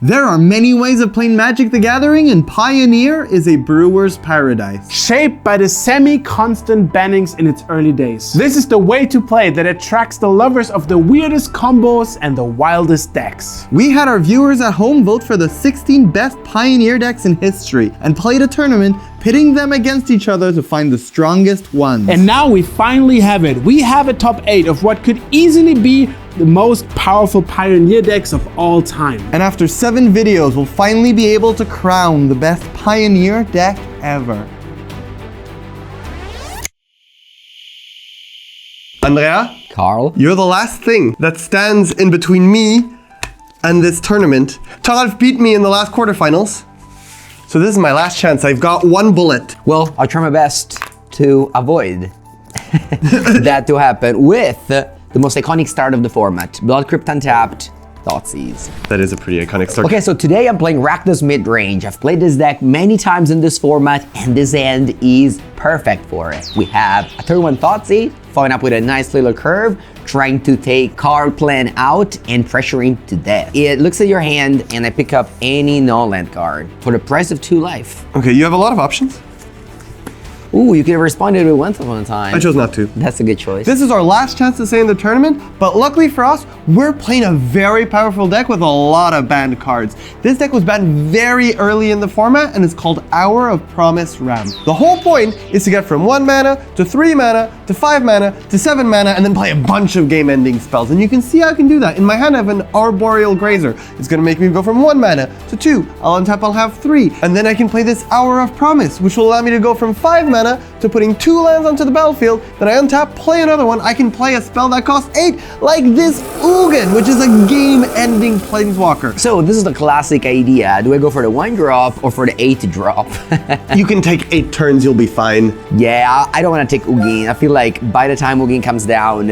There are many ways of playing Magic the Gathering, and Pioneer is a brewer's paradise. Shaped by the semi-constant bannings in its early days. This is the way to play that attracts the lovers of the weirdest combos and the wildest decks. We had our viewers at home vote for the 16 best Pioneer decks in history and played a tournament pitting them against each other to find the strongest ones. And now we finally have it. We have a top 8 of what could easily be the most powerful Pioneer decks of all time. And after 7 videos, we'll finally be able to crown the best Pioneer deck ever. Andrea? Carl? You're the last thing that stands in between me and this tournament. Taralf beat me in the last quarterfinals. So this is my last chance. I've got 1 bullet. Well, I'll try my best to avoid that to happen with the most iconic start of the format. Blood Crypt untapped, Thoughtseize. That is a pretty iconic start. Okay, so today I'm playing Rakdos Midrange. I've played this deck many times in this format, and this hand is perfect for it. We have a turn 1 Thoughtseize, following up with a nice little curve, trying to take card plan out and pressuring to death. It looks at your hand, and I pick up any no-land card for the price of 2 life. Okay, you have a lot of options. Ooh, you could have responded with once upon a time. I chose not to. That's a good choice. This is our last chance to stay in the tournament, but luckily for us, we're playing a very powerful deck with a lot of banned cards. This deck was banned very early in the format and it's called Hour of Promise Ram. The whole point is to get from 1 mana to 3 mana to 5 mana to 7 mana and then play a bunch of game-ending spells. And you can see how I can do that. In my hand, I have an Arboreal Grazer. It's gonna make me go from 1 mana to 2. I'll untap, I'll have 3. And then I can play this Hour of Promise, which will allow me to go from 5 mana to putting 2 lands onto the battlefield. Then I untap, play another one. I can play a spell that costs 8, like this Ugin, which is a game-ending planeswalker. So this is the classic idea. Do I go for the 1 drop or for the 8 drop? You can take 8 turns, you'll be fine. Yeah, I don't want to take Ugin. I feel like by the time Ugin comes down,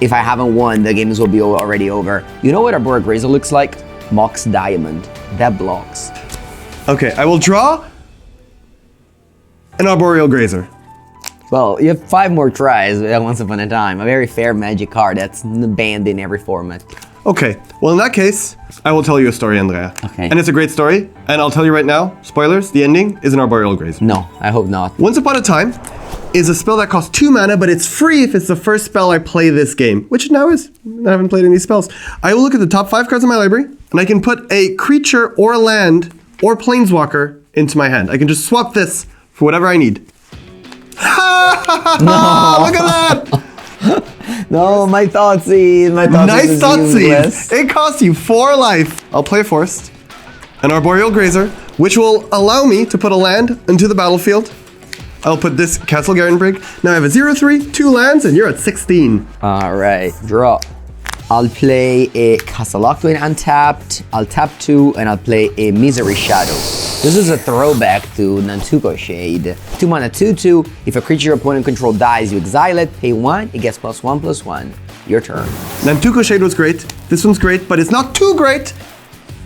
if I haven't won, the games will be already over. You know what our Arboreal Grazer looks like? Mox Diamond. That blocks. Okay, I will draw an Arboreal Grazer. Well, you have 5 more tries once upon a time. A very fair Magic card that's banned in every format. Okay, well in that case, I will tell you a story, Andrea. Okay. And it's a great story, and I'll tell you right now, spoilers, the ending is an Arboreal Grazer. No, I hope not. Once Upon a Time is a spell that costs 2 mana, but it's free if it's the first spell I play this game, which it now is. I haven't played any spells. I will look at the top 5 cards in my library, and I can put a creature or land or planeswalker into my hand. I can just swap this for whatever I need. No. Look at that! No, my Thoughtseize. My Thoughtseize Nice is Thoughtseize. useless. It costs you 4 life. I'll play Forest, an Arboreal Grazer, which will allow me to put a land into the battlefield. I'll put this Castle Garenbrig. Now I have a 0/3, 2 lands, and you're at 16. All right, draw. I'll play a Castle Lockdown untapped. I'll tap 2, and I'll play a Misery Shadow. This is a throwback to Nantuko Shade. 2 mana 2/2. If a creature your opponent control dies, you exile it, pay 1, it gets +1/+1. Your turn. Nantuko Shade was great. This one's great, but it's not too great.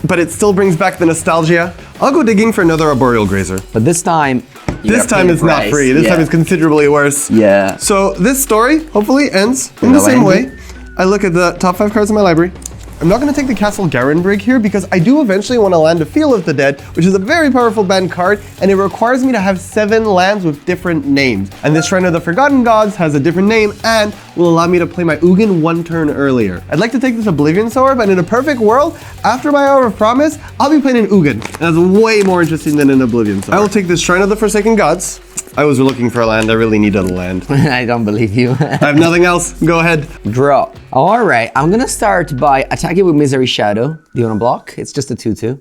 But it still brings back the nostalgia. I'll go digging for another Arboreal Grazer. But this time, This time it's not free. This time it's considerably worse. Yeah. So this story hopefully ends in the same way. I look at the top 5 cards in my library. I'm not going to take the Castle Garenbrig here because I do eventually want to land a Field of the Dead, which is a very powerful banned card, and it requires me to have 7 lands with different names. And this Shrine of the Forgotten Gods has a different name and will allow me to play my Ugin 1 turn earlier. I'd like to take this Oblivion Sower, but in a perfect world, after my Hour of Promise, I'll be playing an Ugin. That's way more interesting than an Oblivion Sower. I will take this Shrine of the Forsaken Gods. I was looking for a land. I really needed a land. I don't believe you. I have nothing else. Go ahead. Draw. All right, I'm gonna start by attacking with Misery Shadow. Do you wanna block? It's just a 2/2.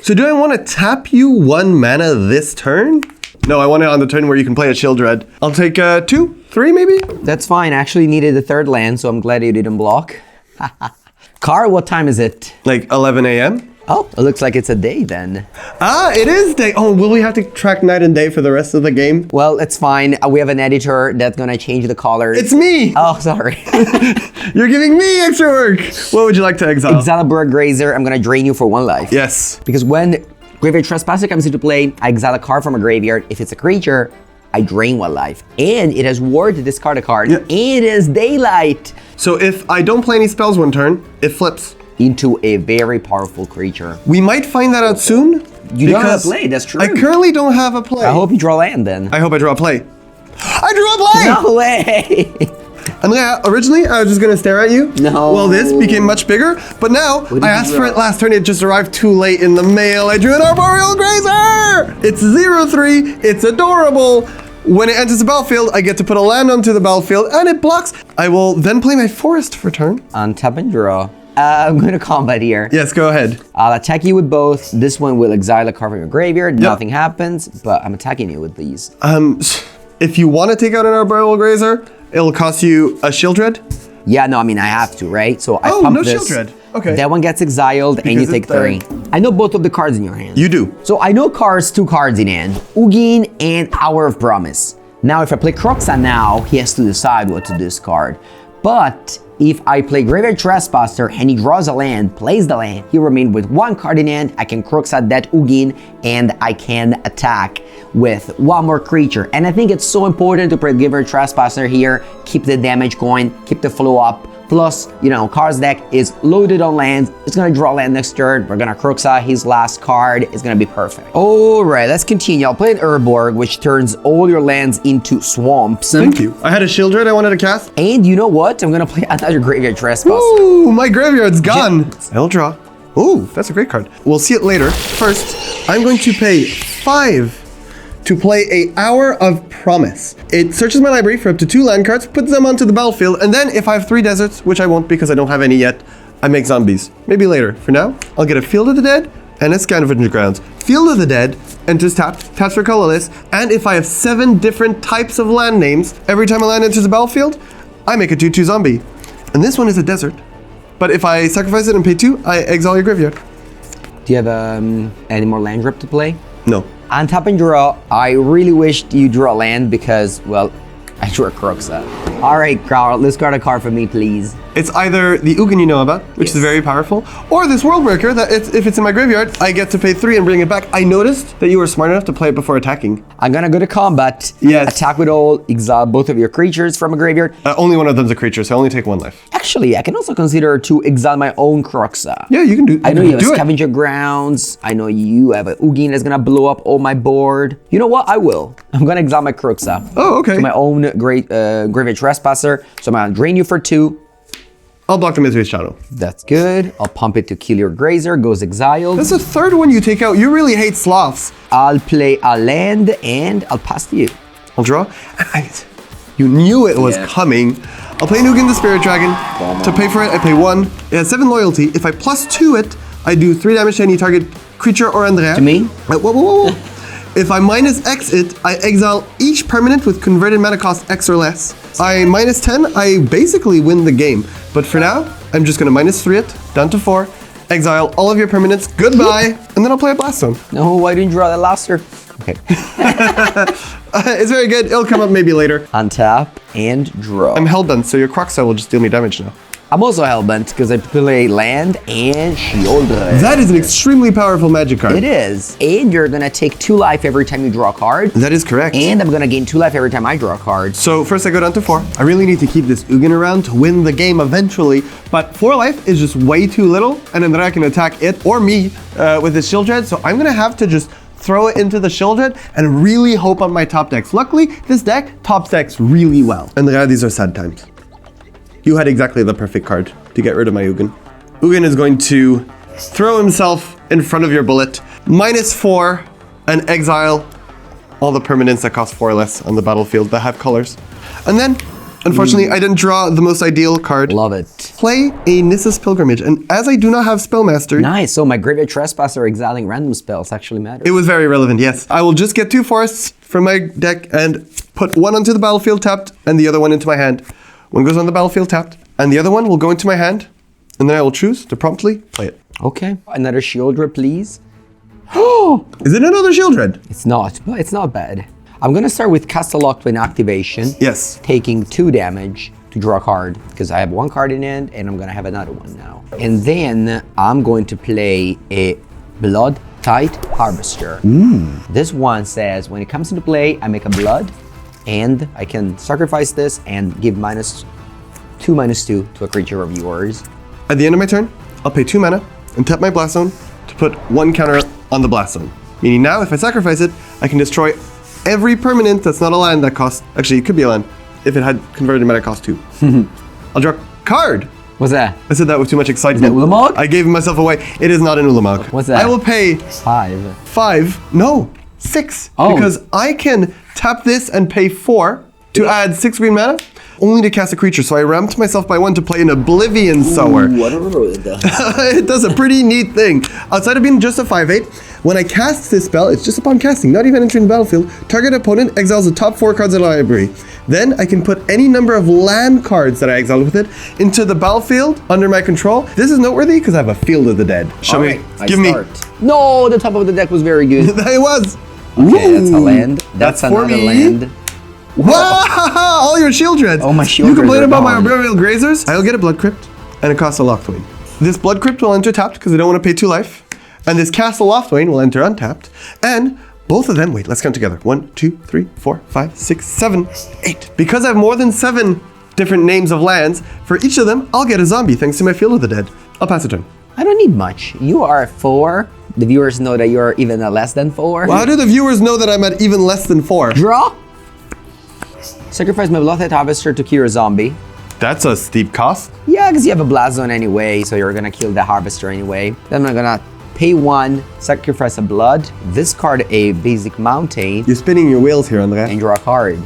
So do I want to tap you 1 mana this turn? No, I want it on the turn where you can play a Sheoldred. I'll take 2, 3 maybe? That's fine. I actually needed a 3rd land, so I'm glad you didn't block. Car, what time is it? Like 11 a.m.? Oh, it looks like it's a day then. Ah, it is day. Oh, will we have to track night and day for the rest of the game? Well, it's fine. We have an editor that's gonna change the colors. It's me! Oh, sorry. You're giving me extra work! What would you like to exile? Exile Arboreal Grazer. I'm gonna drain you for 1 life. Yes. Because when Graveyard Trespasser comes into play, I exile a card from a graveyard. If it's a creature, I drain 1 life. And it has Ward to discard a card. Yeah. And it has Daylight. So if I don't play any spells 1 turn, it flips. into a very powerful creature. We might find that out soon. You don't have a play, that's true. I currently don't have a play. I hope you draw land then. I hope I draw a play. I drew a play! No way! Andrea, originally I was just gonna stare at you. No. Well, this became much bigger, but now I asked for it last turn. It just arrived too late in the mail. I drew an Arboreal Grazer! It's 0/3, it's adorable. When it enters the battlefield, I get to put a land onto the battlefield and it blocks. I will then play my forest for turn. Untap and draw. I'm going to combat here. Yes, go ahead. I'll attack you with both. This one will exile a card from your graveyard. Yep. Nothing happens, but I'm attacking you with these. If you want to take out an Arboreal Grazer, it'll cost you a Sheoldred. Yeah, no, I mean, I have to, right? So I pump no this. Sheoldred. Okay. That one gets exiled and you take 3. I know both of the cards in your hand. You do. So I know two cards in hand. Ugin and Hour of Promise. Now, if I play Kroxa now, he has to decide what to discard. But if I play Graveyard Trespasser and he draws a land, plays the land, he remains with 1 card in hand, I can Kroxa that Ugin and I can attack with 1 more creature. And I think it's so important to play Graveyard Trespasser here, keep the damage going, keep the flow up. Plus, you know, Car's deck is loaded on lands. It's gonna draw land next turn. We're gonna Kroxa his last card. It's gonna be perfect. All right, let's continue. I'll play an Urborg, which turns all your lands into swamps. Thank you. I had a Sheoldred I wanted to cast. And you know what? I'm gonna play another Graveyard Trespasser. Ooh, my graveyard's gone. I'll draw. Ooh, that's a great card. We'll see it later. First, I'm going to pay 5 to play a Hour of Promise. It searches my library for up to 2 land cards, puts them onto the battlefield, and then if I have 3 deserts, which I won't because I don't have any yet, I make zombies. Maybe later. For now, I'll get a Field of the Dead and a Scavenger Grounds. Field of the Dead enters tapped, taps for colorless, and if I have 7 different types of land names, every time a land enters the battlefield, I make a 2/2 zombie. And this one is a desert. But if I sacrifice it and pay 2, I exile your graveyard. Do you have any more land drip to play? No. On tap and draw, I really wished you draw land because, well, I drew a Kroxa. All right, Carl, let's card a card for me, please. It's either the Ugin you know about, which is very powerful, or this Worldbreaker that if it's in my graveyard, I get to pay 3 and bring it back. I noticed that you were smart enough to play it before attacking. I'm gonna go to combat. Yes. Attack with all, exile both of your creatures from a graveyard. Only one of them's a creature, so I only take 1 life. Actually, I can also consider to exile my own Kroxa. Yeah, you can do. I know you have a Scavenger Grounds. I know you have a Ugin that's gonna blow up all my board. You know what? I will. I'm gonna exile my Kroxa. Oh, okay. To my own Graveyard Trespasser. So I'm gonna drain you for 2. I'll block the Misery's Shadow. That's good. I'll pump it to kill your Grazer. Goes exiled. That's the 3rd one you take out. You really hate sloths. I'll play a land and I'll pass to you. I'll draw. You knew it was coming. I'll play Ugin the Spirit Dragon. To pay for it, I pay 1. It has 7 loyalty. If I +2 it, I do 3 damage to any target creature or Andrea. To me? Whoa. If I -X it, I exile each permanent with converted mana cost X or less. I -10, I basically win the game. But for now, I'm just gonna -3 it, down to 4, exile all of your permanents, goodbye, and then I'll play a Blast Zone. No, why didn't you draw that last turn? Okay. It's very good, it'll come up maybe later. Untap and draw. I'm Hellbent, so your Kroxa will just deal me damage now. I'm also Hellbent because I play land and Sheoldred. That is an extremely powerful magic card. It is. And you're gonna take 2 life every time you draw a card. That is correct. And I'm gonna gain 2 life every time I draw a card. So first I go down to 4. I really need to keep this Ugin around to win the game eventually, but 4 life is just way too little, and then I can attack it or me with this Sheoldred, so I'm gonna have to just throw it into the Sheoldred and really hope on my top decks. Luckily, this deck top decks really well. And these are sad times. You had exactly the perfect card to get rid of my Ugin. Ugin is going to throw himself in front of your bullet, -4, and exile all the permanents that cost 4 or less on the battlefield that have colors. And then, unfortunately, I didn't draw the most ideal card. Love it. Play a Nissa's Pilgrimage, and as I do not have Spellmaster, Nice. So my Graveyard Trespasser exiling random spells actually matter. it was very relevant, yes. I will just get 2 forests from my deck and put 1 onto the battlefield tapped and the other one into my hand. One goes on the battlefield tapped, and the other one will go into my hand, and then I will choose to promptly play it. Okay. Another Sheoldred, please. Is it another Sheoldred? It's not, but it's not bad. I'm gonna start with Cast a Lock Twin activation. Yes. Taking 2 damage to draw a card, because I have 1 card in hand, and I'm gonna have another one now. And then I'm going to play a Blood Tide Harvester. This one says, when it comes into play, I make a blood, and I can sacrifice this and give -2/-2 to a creature of yours. At the end of my turn, I'll pay 2 mana and tap my Blast Zone to put 1 counter on the Blast Zone. Meaning now, if I sacrifice it, I can destroy every permanent that's not a land that costs... Actually, it could be a land if it had converted mana cost 2. I'll draw a card. What's that? I said that with too much excitement. Is that Ulamog? I gave myself away. It is not an Ulamog. What's that? I will pay 5. 5. No, 6. Oh. Because I can tap this and pay 4 to add 6 green mana, only to cast a creature. So I ramped myself by 1 to play an Oblivion Sower. What a road it does. It does a pretty neat thing. Outside of being just a 5/8, when I cast this spell, it's just upon casting, not even entering the battlefield, target opponent exiles the top 4 cards of the library. Then I can put any number of land cards that I exiled with it into the battlefield under my control. This is noteworthy because I have a Field of the Dead. Show me. Give me. No, the top of the deck was very good. It was. Okay, that's a land. That's That's for another me. land. Wow! All your Sheoldreds. Oh, my You Sheoldreds complain are about my gone. Arboreal Grazers? I'll get a Blood Crypt, and it costs a Loftwing. This Blood Crypt will enter tapped because I don't want to pay 2 life. And this Castle Loftwing will enter untapped. And both of them, wait, let's count together. 1, 2, 3, 4, 5, 6, 7, 8. Because I have more than 7 different names of lands, for each of them, I'll get a zombie thanks to my Field of the Dead. I'll pass a turn. I don't need much. You are 4. The viewers know that you're even less than 4. Well, how do the viewers know that I'm at even less than 4? Draw. Sacrifice my Bloodhead Harvester to cure a zombie. That's a steep cost. Yeah, because you have a Blast Zone anyway, so you're gonna kill the Harvester anyway. Then I'm gonna pay 1, sacrifice a blood, discard a basic mountain, You're spinning your wheels here, Andrea. and draw a card.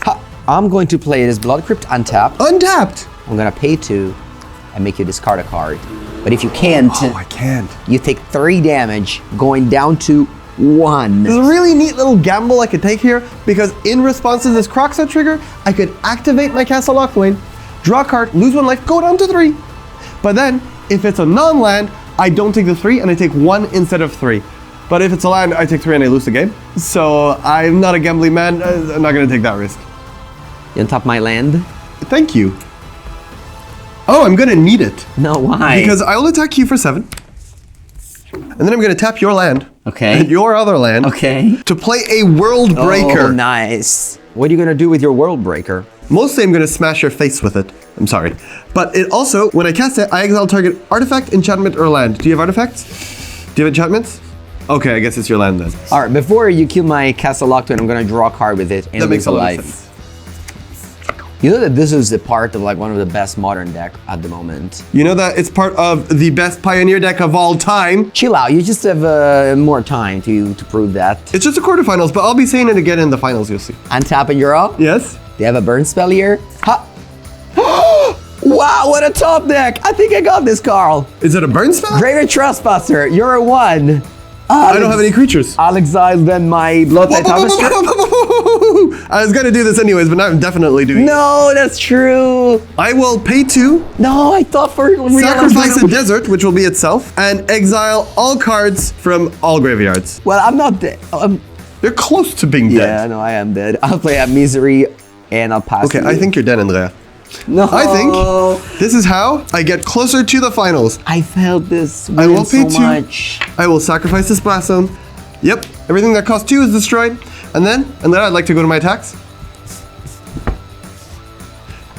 Ha! I'm going to play this Blood Crypt untapped. Untapped! I'm gonna pay 2 and make you discard a card. But if you can't, Oh, I can't. you take 3 damage, going down to 1. There's a really neat little gamble I could take here, because in response to this Croxo trigger, I could activate my Castle Loftwing, draw a card, lose 1 life, go down to 3. But then, if it's a non-land, I don't take the 3 and I take 1 instead of 3. But if it's a land, I take 3 and I lose the game. So I'm not a gambling man. I'm not going to take that risk. You untap my land? Thank you. Oh, I'm going to need it. No, why? Because I'll attack you for 7. And then I'm going to tap your land. Okay. And your other land. Okay. To play a World Breaker. Oh, nice. What are you gonna do with your World Breaker? Mostly I'm going to smash your face with it. I'm sorry. But it also, when I cast it, I exile target artifact, enchantment, or land. Do you have artifacts? Do you have enchantments? Okay, I guess it's your land then. All right, before you kill my Castle Lockton, I'm gonna draw a card with it and That makes lose a lot life. of sense. You know that this is the part of like one of the best modern deck at the moment. You know that it's part of the best Pioneer deck of all time. Chill out, you just have more time to prove that. It's just a quarterfinals, but I'll be saying it again in the finals, you'll see. Untap and you're up. Yes? Do you have a burn spell here? Ha! Wow, what a top deck! I think I got this, Carl. Is it a burn spell? Graveyard Trespasser, you're a 1. I don't have any creatures. I'll exile then my Bloodlight Harvester. I was gonna do this anyways, but now I'm definitely doing it. No, that's true. I will pay 2, No, I thought for real. sacrifice a desert, which will be itself, and exile all cards from all graveyards. Well, I'm not dead. They're close to being Yeah, dead. no, I am dead. I'll play at Misery and I'll pass. Okay, to I you. think you're dead, Andrea. No. I think this is how I get closer to the finals. I felt this I will win pay so 2. much. I will sacrifice this blast zone. Yep, everything that costs 2 is destroyed. And then I'd like to go to my attacks.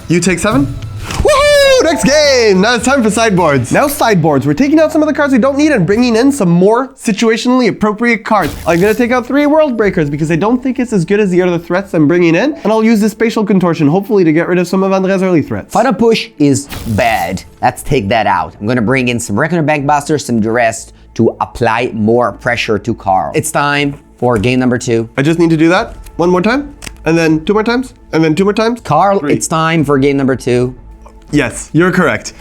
You take 7. Woohoo! Next game! Now it's time for sideboards. Now sideboards. We're taking out some of the cards we don't need and bringing in some more situationally appropriate cards. I'm gonna take out 3 World Breakers because I don't think it's as good as the other threats I'm bringing in. And I'll use this Spatial Contortion, hopefully to get rid of some of Andrea's early threats. Final push is bad. Let's take that out. I'm gonna bring in some Reckoner Bankbuster, some Duress to apply more pressure to Carl. It's time for game number 2. I just need to do that 1 more time, and then 2 more times, and then 2 more times. Carl, 3. it's time for game number 2. Yes, you're correct.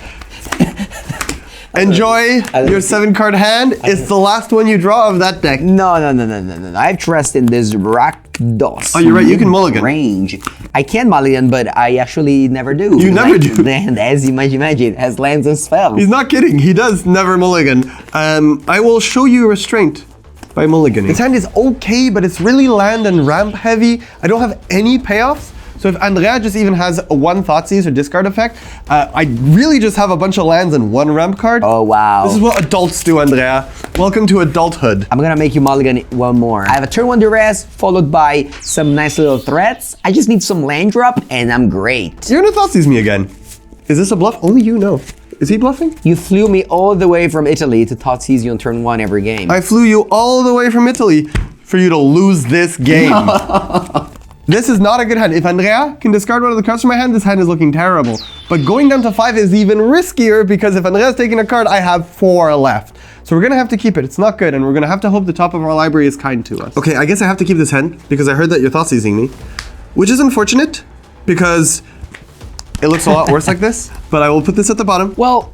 Enjoy your 7-card hand. It's the last one you draw of that deck. No. I have trust in this Rakdos. Oh, you're right, you can mulligan. Range. I can mulligan, but I actually never do. You never do. And as you might imagine, has lands and spells. He's not kidding. He does never mulligan. I will show you restraint by mulliganing. His hand is okay, but it's really land and ramp heavy. I don't have any payoffs. So if Andrea just even has a 1 Thoughtseize or discard effect, I really just have a bunch of lands and 1 ramp card. Oh, wow. This is what adults do, Andrea. Welcome to adulthood. I'm gonna make you mulligan one more. I have a turn 1 Duress, followed by some nice little threats. I just need some land drop, and I'm great. You're gonna Thoughtseize me again. Is this a bluff? Only you know. Is he bluffing? You flew me all the way from Italy to Thoughtseize you on turn 1 every game. I flew you all the way from Italy for you to lose this game. This is not a good hand. If Andrea can discard one of the cards from my hand, this hand is looking terrible. But going down to 5 is even riskier because if Andrea's taking a card, I have 4 left. So we're gonna have to keep it. It's not good, and we're gonna have to hope the top of our library is kind to us. Okay, I guess I have to keep this hand because I heard that you're Thoughtseizing me, which is unfortunate because it looks a lot worse like this, but I will put this at the bottom. Well,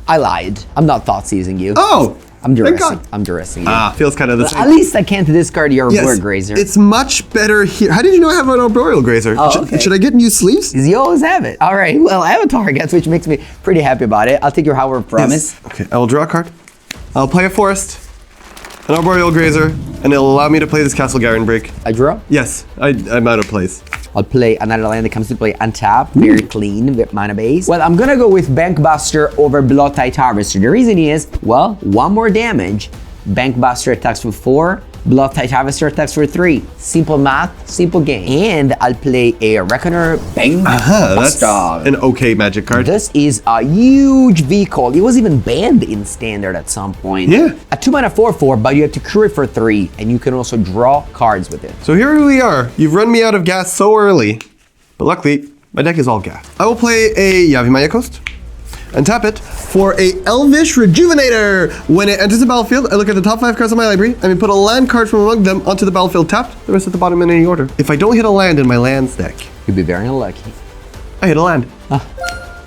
I lied. I'm not Thoughtseizing you. Oh! I'm thank duressing. God. I'm duressing you. Ah, feels kind of the same. At least I can't discard your Board Grazer. It's much better here. How did you know I have an Arboreal Grazer? Oh, okay. Should I get new sleeves? Because you always have it. All right, well, I have a target, which makes me pretty happy about it. I'll take your Hour of Promise. Yes. Okay, I will draw a card. I'll play a Forest, an Arboreal Grazer, and it'll allow me to play this Castle Garen break. I draw. Yes, I'm out of place. I'll play another land that comes to play untap, very clean with mana base. Well, I'm gonna go with Bankbuster over Blood-Tide Harvester. The reason is, well, 1 more damage. Bankbuster attacks for 4, Blood-Tide Harvester attacks for 3. Simple math, simple game. And I'll play a Reckoner That's Bankbuster. an okay magic card. This is a huge vehicle. It was even banned in Standard at some point. Yeah. A 2-mana 4/4, but you have to cure it for 3, and you can also draw cards with it. So here we are. You've run me out of gas so early, but luckily, my deck is all gas. I will play a Yavimaya Coast and tap it for a Elvish Rejuvenator. When it enters the battlefield, I look at the top 5 cards on my library and we put a land card from among them onto the battlefield tapped, the rest at the bottom in any order. If I don't hit a land in my lands deck, You'd be very unlucky. I hit a land.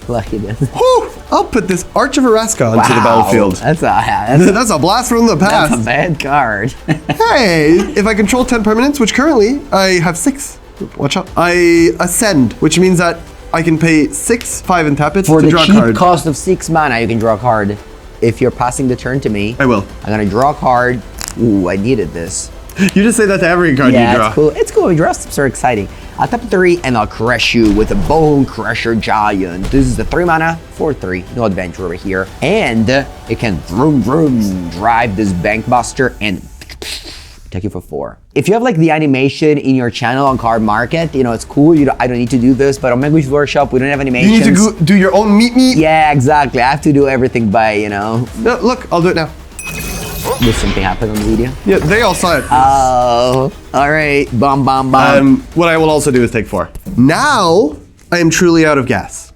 Lucky then. Whew! I'll put this Arch of Araska onto the battlefield. That's That's a blast from the a past. bad card. Hey, if I control 10 permanents, which currently I have 6, watch out, I ascend, which means that I can pay 6, 5 and tap it For to the draw a cheap card. cost of 6 mana, you can draw a card. If you're passing the turn to me, I will. I'm gonna draw a card. Ooh, I needed this. You just say that to every card you draw. It's cool. It's cool. Draw steps are exciting. I'll tap 3 and I'll crush you with a Bone Crusher Giant. This is the 3 mana for 3. No adventure over here. And it can vroom vroom drive this Bankbuster and take you for 4. If you have like the animation in your channel on Cardmarket, you know, it's cool. I don't need to do this, but on Mengu's Workshop, we don't have animations. You need to do your own meet. Yeah, exactly. I have to do everything by, you know. No, look, I'll do it now. Did something happen on the video? Yeah, they all saw it. Oh, all right. Bomb, bomb, bomb. What I will also do is take 4. Now, I am truly out of gas.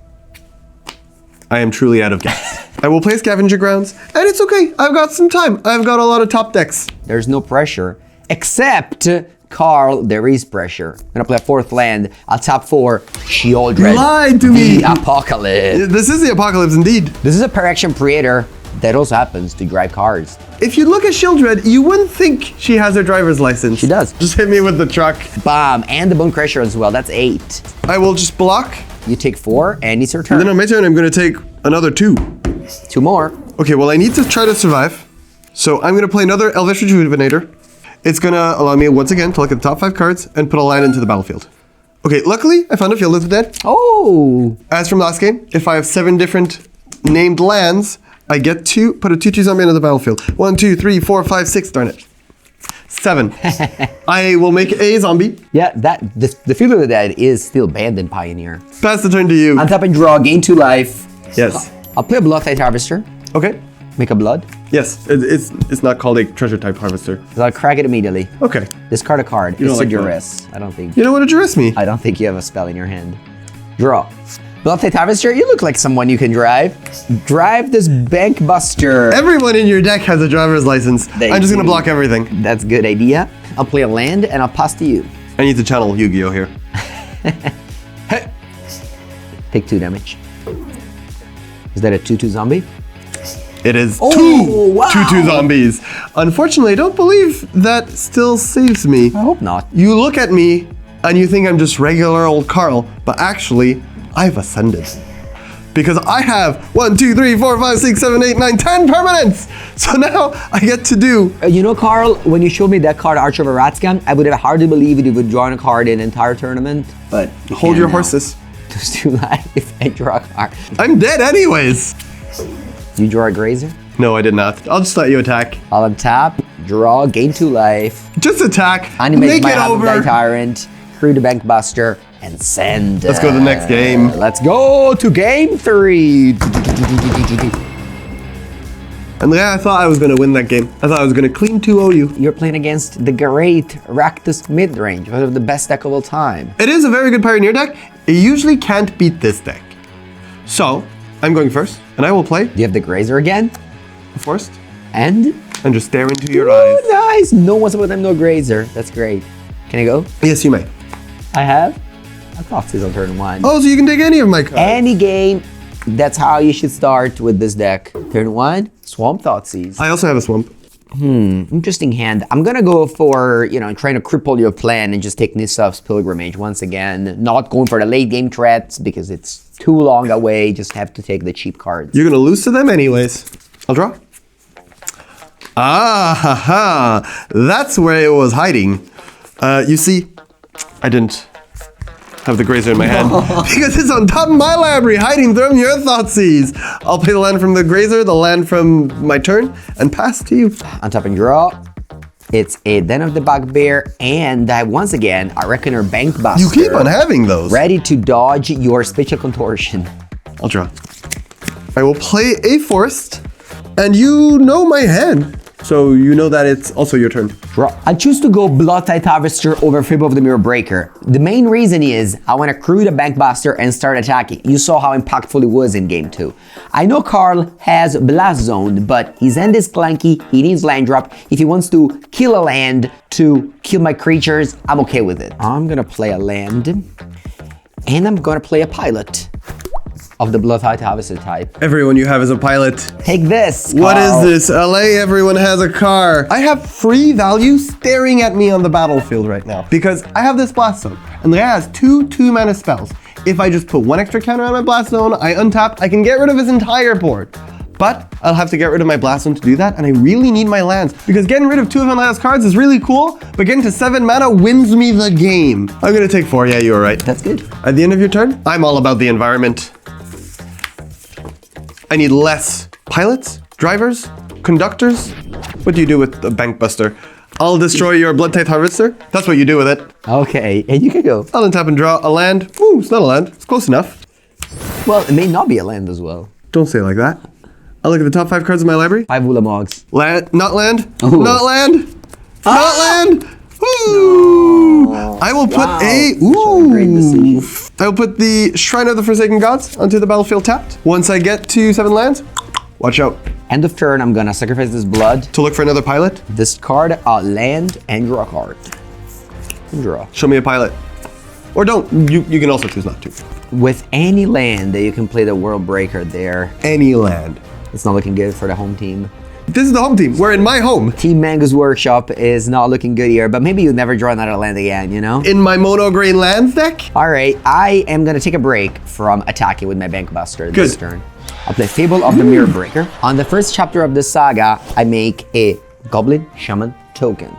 I am truly out of gas. I will play Scavenger Grounds, and it's okay. I've got some time. I've got a lot of top decks. There's no pressure, except, Carl, there is pressure. I'm gonna play a 4th land. I'll tap 4, Sheoldred. You lied to me. The Apocalypse. This is the Apocalypse indeed. This is a per-action Predator that also happens to drive cars. If you look at Sheoldred, you wouldn't think she has her driver's license. She does. Just hit me with the truck. Bomb, and the Bone Crusher as well. That's 8. I will just block. You take 4, and it's your And then turn. on my turn, I'm gonna take another 2. 2 more. Okay, well, I need to try to survive. So I'm gonna play another Elvish Rejuvenator. It's gonna allow me once again to look at the top 5 cards and put a land into the battlefield. Okay, luckily, I found a Field of the Dead. Oh, As from last game, if I have 7 different named lands, I get to put a 2/2 zombie into the battlefield. 1, 2, 3, 4, 5, 6, darn it. 7. I will make a zombie. yeah, the Field of the Dead is still banned in Pioneer. Pass the turn to you. Untap and draw, gain 2 life. Yes. I'll play a Blood-Tide Harvester. Okay. Make a blood. Yes, it's not called a treasure type harvester. So I'll crack it immediately. Okay. Discard a card. You don't It's a like that. duress. I don't think. You don't want to duress me. I don't think you have a spell in your hand. Draw. Blood-Tide Harvester. You look like someone you can drive. Drive this Bankbuster. Everyone in your deck has a driver's license. They I'm just gonna do. block everything. That's a good idea. I'll play a land and I'll pass to you. I need to channel Yu-Gi-Oh here. Hey. Take 2 damage. Is that a 2/2 zombie? It is Oh, 2 wow. 2/2 zombies. Unfortunately, I don't believe that still saves me. I hope not. You look at me and you think I'm just regular old Carl, but actually, I've ascended. Because I have 1, 2, 3, 4, 5, 6, 7, 8, 9, 10 permanents. So now I get to do. You know, Carl, when you showed me that card, Archer of Aratskan, I would have hardly believed you would draw a card in an entire tournament. But you Hold can your now. horses. Just 2 life and draw a card. I'm dead anyways. You draw a Grazer? No, I did not. I'll just let you attack. I'll untap, draw, gain 2 life, Just attack. animate Make my it over. Appetite Tyrant, crew the Bankbuster, and send. Let's go to the next game. Let's go to game 3. Andrea, I thought I was going to win that game. I thought I was going to clean 2-0 you. You're playing against the great Rakdos Midrange, one of the best deck of all time. It is a very good Pioneer deck. It usually can't beat this deck. So, I'm going first, and I will play Do you have the Grazer again? first And? and just stare into your Ooh, eyes. nice! No one's with them, no Grazer. That's great. Can I go? Yes, you may. I have a Thoughtseize on turn 1. Oh, so you can take any of my cards. Any game, that's how you should start with this deck. Turn 1, Swamp Thoughtseize. I also have a Swamp. Interesting hand. I'm gonna go for, trying to cripple your plan and just take Nisav's Pilgrimage once again. Not going for the late game threats because it's too long away. Just have to take the cheap cards. You're going to lose to them anyways. I'll draw. Ah, ha, ha. That's where it was hiding. You see, I didn't have the Grazer in my hand because it's on top of my library, hiding from your Thoughtseize. I'll play the land from the Grazer, the land from my turn, and pass to you. Untap and draw. It's a Den of the Bugbear, and once again, I reckon our Bank Buster. You keep on having those. Ready to dodge your Spatial Contortion. I'll draw. I will play a Forest, and you know my hand. So you know that it's also your turn. Draw. I choose to go Blood-Tithe Harvester over Fib of the Mirror Breaker. The main reason is I want to crew the Bankbuster and start attacking. You saw how impactful it was in game 2. I know Carl has Blast Zone, but his end is clunky, he needs land drop. If he wants to kill a land to kill my creatures, I'm okay with it. I'm gonna play a land, and I'm gonna play a pilot of the Blood-Tithe Harvester type. Everyone you have is a pilot. Take this, What is Carl. this? LA, everyone has a car. I have free value staring at me on the battlefield right now because I have this Blast Zone. And Andrea has 2 2-mana spells. If I just put 1 extra counter on my Blast Zone, I untap, I can get rid of his entire board. But I'll have to get rid of my Blast Zone to do that, and I really need my lands because getting rid of 2 of my last cards is really cool, but getting to 7 mana wins me the game. I'm gonna take 4, yeah, you were right. That's good. At the end of your turn, I'm all about the environment. I need less pilots, drivers, conductors. What do you do with the Bank Buster? I'll destroy your Blood-Tithe Harvester. That's what you do with it. Okay, and you can go. I'll untap and draw a land. Ooh, it's not a land. It's close enough. Well, it may not be a land as well. Don't say it like that. I'll look at the top 5 cards in my library. 5 Ulamogs. Land, not land, Ooh. not land, not land. Ooh. I will put Great decision. I will put the Shrine of the Forsaken Gods onto the battlefield tapped. Once I get to 7 lands, watch out. End of turn, I'm gonna sacrifice this blood, To look for another pilot, discard a land, and draw a card. And draw. show me a pilot. Or don't. You can also choose not to. With any land that you can play the World Breaker there, Any land. it's not looking good for the home team. This is the home team. We're in my home. Team Mengu's Workshop is not looking good here, but maybe you never draw another land again, you know? In my mono green lands deck. All right, I am gonna take a break from attacking with my Bank Buster this Good. turn. I'll play Fable of the Mirror Breaker. On the first chapter of the saga, I make a Goblin Shaman token.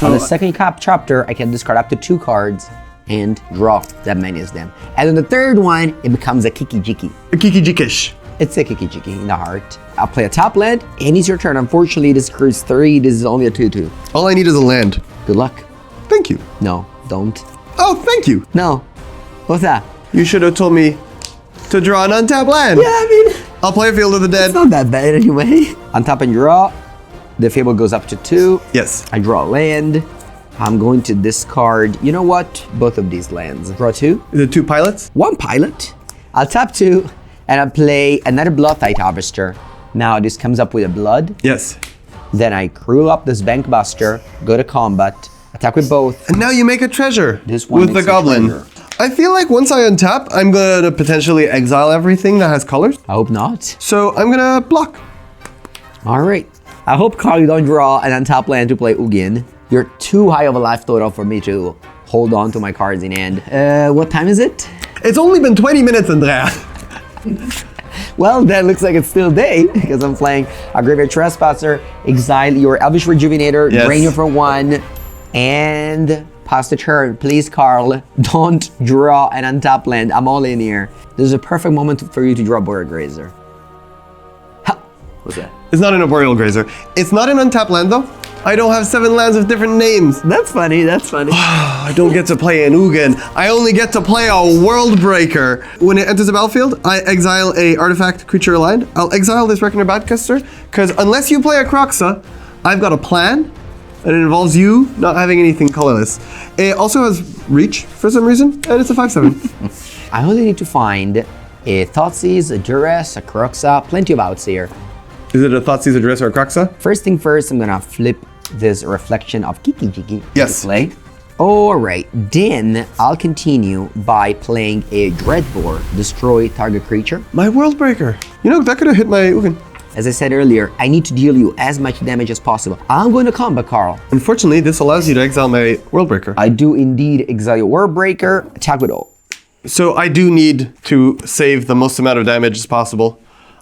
On the second chapter, I can discard up to 2 cards and draw that many as them. And on the third one, it becomes a Kiki Jiki. A Kiki Jikish. It's a Kiki Jiki in the heart. I'll play a top land, and it's your turn. Unfortunately, this occurs 3. This is only a 2/2. All I need is a land. Good luck. Thank you. No, don't. Oh, thank you. No. What's that? You should have told me to draw an untapped land. Yeah, I mean, I'll play a Field of the Dead. it's not that bad anyway. Untap and draw. The Fable goes up to 2. Yes. I draw a land. I'm going to discard, you know what? Both of these lands. Draw 2. The 2 pilots. 1 pilot. I'll tap 2, and I'll play another Blood-Tithe Harvester. Now this comes up with a blood. Yes. Then I crew up this Bank Buster, go to combat, attack with both. And now you make a treasure This one with the makes a goblin. treasure. I feel like once I untap, I'm gonna potentially exile everything that has colors. I hope not. So I'm gonna block. All right. I hope, Carl, you don't draw an untap land to play Ugin. You're too high of a life total for me to hold on to my cards in hand. What time is it? It's only been 20 minutes, Andrea. Well, then looks like it's still day because I'm playing a Graveyard Trespasser, exile your Elvish Rejuvenator, Yes. drain you for 1, and pass the turn. Please, Carl, don't draw an untap land. I'm all in here. This is a perfect moment for you to draw Boreal Grazer. Ha! What's that? It's not an Arboreal Grazer. It's not an untapped land though. I don't have 7 lands with different names. That's funny, that's funny. I don't get to play an Ugin. I only get to play a World Breaker. When it enters the battlefield, I exile a artifact creature aligned. I'll exile this Reckoner Badcaster, because unless you play a Kroxa, I've got a plan, and it involves you not having anything colorless. It also has reach for some reason, and it's a 5/7. I only need to find a Thoughtseize, a Duress, a Kroxa, plenty of outs here. Is it a Thoughtseize, a Duress, or a Kroxa? First thing first, I'm gonna flip this Reflection of Kiki Jiki Yes. to play. All right, then I'll continue by playing a Dreadbore, destroy target creature. My World Breaker. You know, that could have hit my Ugin. As I said earlier, I need to deal you as much damage as possible. I'm going to combat, Carl. Unfortunately, this allows you to exile my World Breaker. I do indeed exile your World Breaker, attack with all. So I do need to save the most amount of damage as possible.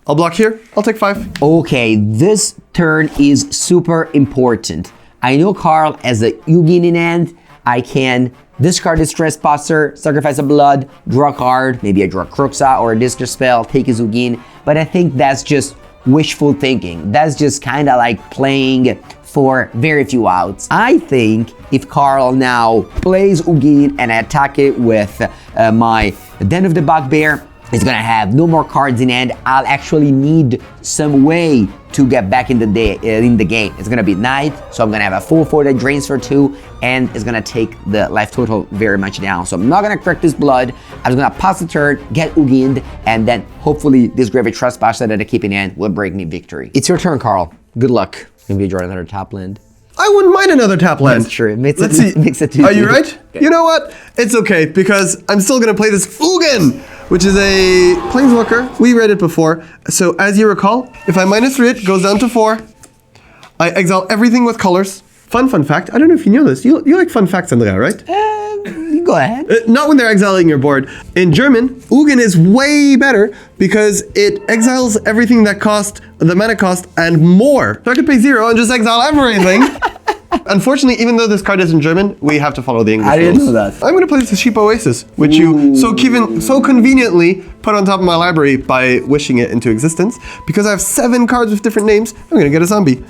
I'll block here. I'll take 5. Okay, this turn is super important. I know Carl has a Ugin in hand. I can discard his Trespasser, sacrifice a blood, draw a card, maybe I draw a Kroxa or a Discard spell, take his Ugin, but I think that's just wishful thinking. That's just kind of like playing for very few outs. I think if Carl now plays Ugin and I attack it with my Den of the Bugbear, it's gonna have no more cards in hand. I'll actually need some way to get back in the game. It's gonna be night, so I'm gonna have a full 4 that drains for 2, and it's gonna take the life total very much down. So I'm not gonna correct this blood. I'm just gonna pass the turn, get Ugin'd, and then hopefully this Gravity Trespasser that I keep in hand will bring me victory. It's your turn, Carl. Good luck. Maybe draw another top land. I wouldn't mind another tap land. That's true. Let's see. Makes it Are you right? Okay. You know what? It's okay, because I'm still gonna play this Ugin, which is a Planeswalker. We read it before. So as you recall, if I -3 it, goes down to 4. I exile everything with colors. Fun fact. I don't know if you know this. You like fun facts, Andrea, right? Go ahead. Not when they're exiling your board. In German, Ugin is way better because it exiles everything that cost the mana cost and more. So I could pay 0 and just exile everything. Unfortunately, even though this card is in German, we have to follow the English rules. I didn't know that. I'm going to play this Sheep Oasis, which you so conveniently put on top of my library by wishing it into existence. Because I have 7 cards with different names, I'm going to get a zombie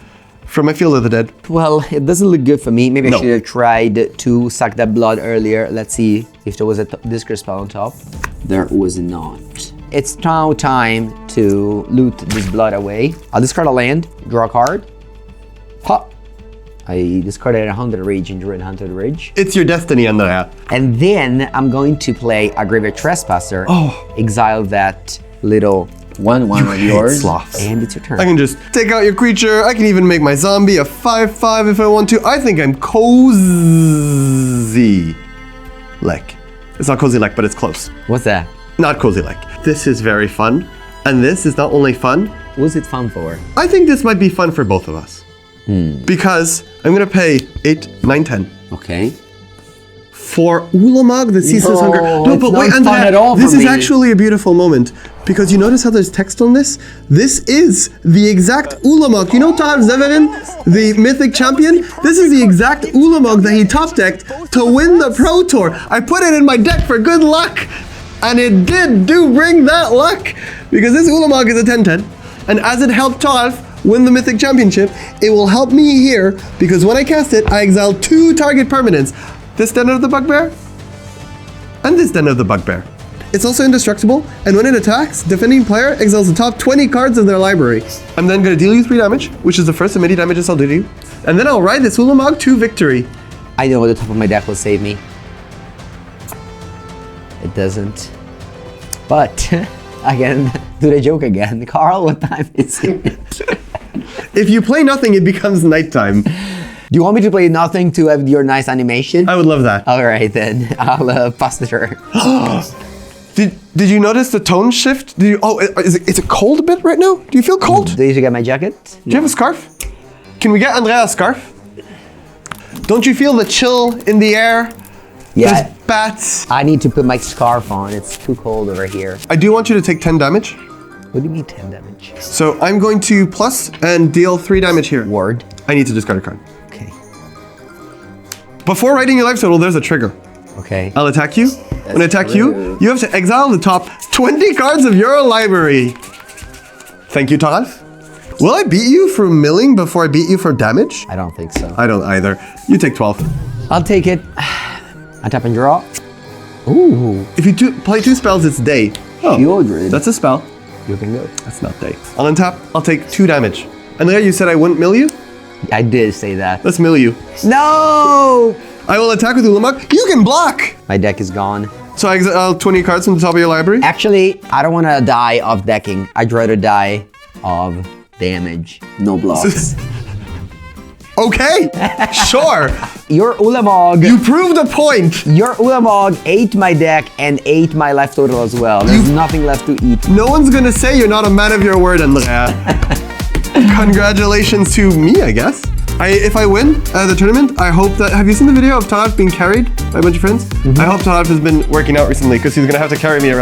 from my Field of the Dead. Well, it doesn't look good for me. Maybe I No. should have tried to suck that blood earlier. Let's see if there was a Discard spell on top. There was not. It's now time to loot this blood away. I'll discard a land, draw a card. Ha! I discarded a Haunted Ridge and drew a Haunted Ridge. It's your destiny, Andrea. And then I'm going to play a Graveyard Trespasser. Exile that little 1/1 of yours. Sloths. And it's your turn. I can just take out your creature. I can even make my zombie a 5/5 if I want to. I think I'm cozy. Like. It's not cozy like, but it's close. What's that? Not cozy like. This is very fun. And this is not only fun. What's it fun for? I think this might be fun for both of us. Because I'm going to pay 8, 9, 10. Okay. For Ulamog, the Ceaseless Hunger. No, it's but not wait, fun Andrea, at all this for is me. actually a beautiful moment. Because you notice how there's text on this? This is the exact Ulamog. You know Tav Zeverin, the mythic champion? This is the exact Ulamog that he top decked to win the Pro Tour. I put it in my deck for good luck. And it do bring that luck. Because this Ulamog is a 10/10. And as it helped Tav win the Mythic Championship, it will help me here because when I cast it, I exile 2 target permanents. This Den of the Bugbear and this Den of the Bugbear. It's also indestructible, and when it attacks, defending player exiles the top 20 cards of their library. I'm then going to deal you 3 damage, which is the first of many damages I'll do to you. And then I'll ride this Ulamog to victory. I know the top of my deck will save me. It doesn't. But I can do the joke again. Carl, what time is it? If you play nothing, it becomes nighttime. Do you want me to play nothing to have your nice animation? I would love that. All right, then. I'll pass the turn. Did you notice the tone shift? Is it cold a bit right now? Do you feel cold? Do you get my jacket? Do you have a scarf? Can we get Andrea a scarf? Don't you feel the chill in the air? Yeah. There's bats. I need to put my scarf on. It's too cold over here. I do want you to take 10 damage. What do you mean 10 damage? So I'm going to plus and deal 3 damage here. Ward. I need to discard a card. Okay. Before writing your life total, there's a trigger. Okay. I'll attack you. When I attack you, you have to exile the top 20 cards of your library. Thank you, Taralf. Will I beat you for milling before I beat you for damage? I don't think so. I don't either. You take 12. I'll take it. I tap and draw. Ooh. If you play 2 spells, it's day. Oh, Sheoldred. that's a spell. You can go. That's not day. I'll untap. I'll take 2 damage. Andrea, you said I wouldn't mill you? I did say that. Let's mill you. No! I will attack with Ulamog. You can block! My deck is gone. So I exile 20 cards from the top of your library? Actually, I don't want to die of decking. I'd rather die of damage. No blocks. Okay, sure. Your Ulamog. You proved a point. Your Ulamog ate my deck and ate my life total as well. There's nothing left to eat. No one's gonna say you're not a man of your word, Andrea. Congratulations to me, I guess. If I win the tournament, I hope that... Have you seen the video of Todd being carried by a bunch of friends? I hope Todd has been working out recently because he's gonna have to carry me around.